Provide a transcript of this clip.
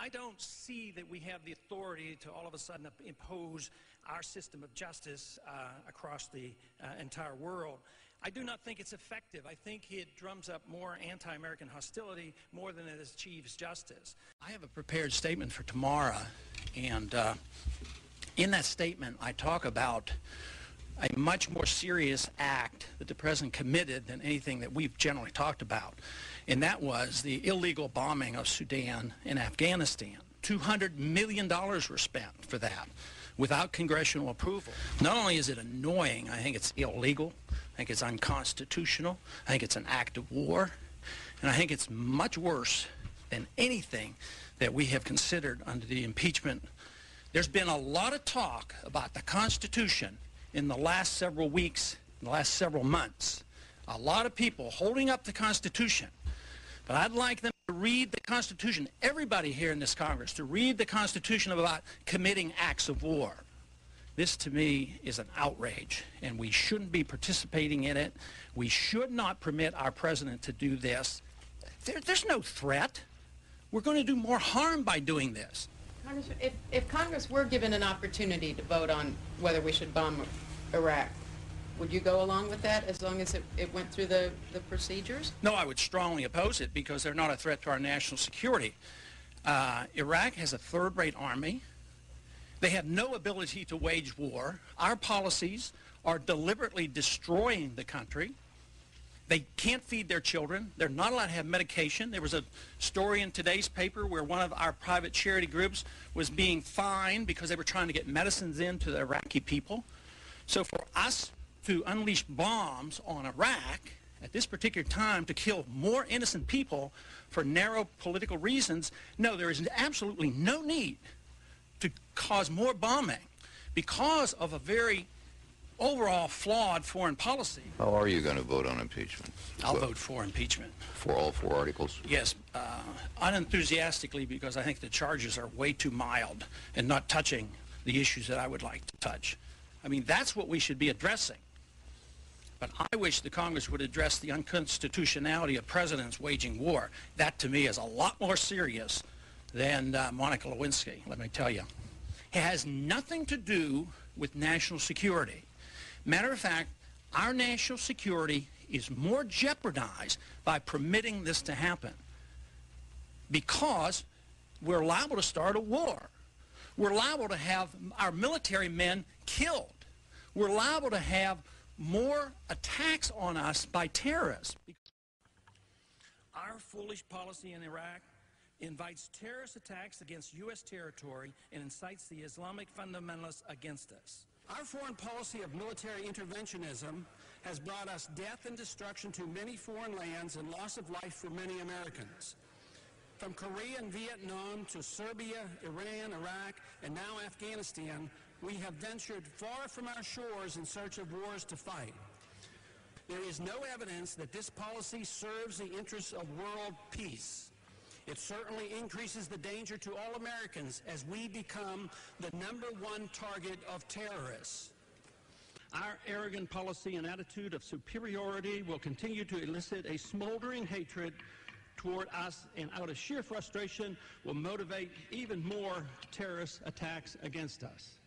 I don't see that we have the authority to all of a sudden impose our system of justice across the entire world. I do not think it's effective. I think it drums up more anti-American hostility more than it achieves justice. I have a prepared statement for tomorrow, and in that statement I talk about a much more serious act that the President committed than anything that we've generally talked about, and that was the illegal bombing of Sudan and Afghanistan. $200 million were spent for that without congressional approval. Not only is it annoying, I think it's illegal, I think it's unconstitutional, I think it's an act of war, and I think it's much worse than anything that we have considered under the impeachment. There's been a lot of talk about the Constitution in the last several weeks, in the last several months. A lot of people holding up the Constitution, but I'd like them to read the Constitution, everybody here in this Congress, to read the Constitution about committing acts of war. This, to me, is an outrage, and we shouldn't be participating in it. We should not permit our President to do this. There's no threat. We're going to do more harm by doing this. Congressman, if Congress were given an opportunity to vote on whether we should bomb Iraq, would you go along with that as long as it went through the procedures? No, I would strongly oppose it because they're not a threat to our national security. Iraq has a third-rate army. They have no ability to wage war. Our policies are deliberately destroying the country. They can't feed their children. They're not allowed to have medication. There was a story in today's paper where one of our private charity groups was being fined because they were trying to get medicines into the Iraqi people. So for us to unleash bombs on Iraq at this particular time to kill more innocent people for narrow political reasons, no, there is absolutely no need to cause more bombing because of a very overall flawed foreign policy. How are you going to vote on impeachment? I'll vote for impeachment. For all 4 articles? Yes, unenthusiastically, because I think the charges are way too mild and not touching the issues that I would like to touch. I mean, that's what we should be addressing. But I wish the Congress would address the unconstitutionality of presidents waging war. That, to me, is a lot more serious than Monica Lewinsky, let me tell you. It has nothing to do with national security. Matter of fact, our national security is more jeopardized by permitting this to happen because we're liable to start a war. We're liable to have our military men killed. We're liable to have more attacks on us by terrorists. Our foolish policy in Iraq invites terrorist attacks against U.S. territory and incites the Islamic fundamentalists against us. Our foreign policy of military interventionism has brought us death and destruction to many foreign lands and loss of life for many Americans. From Korea and Vietnam to Serbia, Iran, Iraq, and now Afghanistan, we have ventured far from our shores in search of wars to fight. There is no evidence that this policy serves the interests of world peace. It certainly increases the danger to all Americans as we become the #1 target of terrorists. Our arrogant policy and attitude of superiority will continue to elicit a smoldering hatred toward us, and out of sheer frustration will motivate even more terrorist attacks against us.